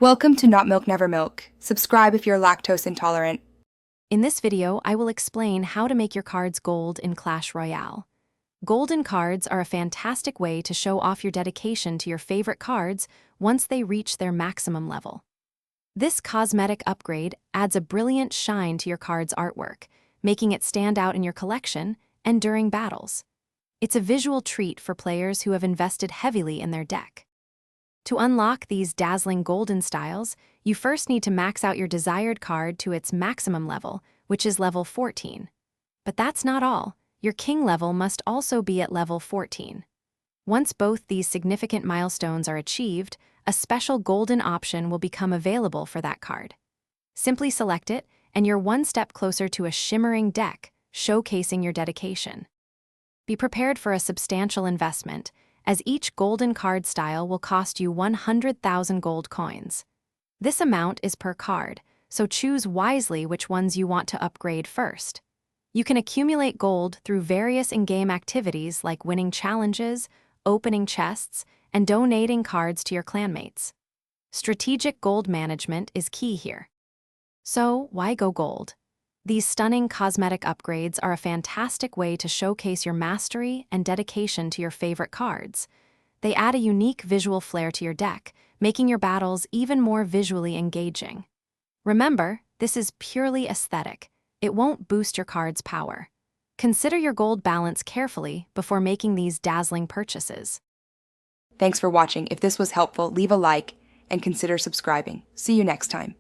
Welcome to Not Milk Never Milk. Subscribe if you're lactose intolerant. In this video, I will explain how to make your cards gold in Clash Royale. Golden cards are a fantastic way to show off your dedication to your favorite cards once they reach their maximum level. This cosmetic upgrade adds a brilliant shine to your card's artwork, making it stand out in your collection and during battles. It's a visual treat for players who have invested heavily in their deck. To unlock these dazzling golden styles, you first need to max out your desired card to its maximum level, which is level 14. But that's not all. Your king level must also be at level 14. Once both these significant milestones are achieved, a special golden option will become available for that card. Simply select it, and you're one step closer to a shimmering deck, showcasing your dedication. Be prepared for a substantial investment, as each golden card style will cost you 100,000 gold coins. This amount is per card, so choose wisely which ones you want to upgrade first. You can accumulate gold through various in-game activities like winning challenges, opening chests, and donating cards to your clanmates. Strategic gold management is key here. So, why go gold? These stunning cosmetic upgrades are a fantastic way to showcase your mastery and dedication to your favorite cards. They add a unique visual flair to your deck, making your battles even more visually engaging. Remember, this is purely aesthetic. It won't boost your card's power. Consider your gold balance carefully before making these dazzling purchases. Thanks for watching. If this was helpful, leave a like and consider subscribing. See you next time.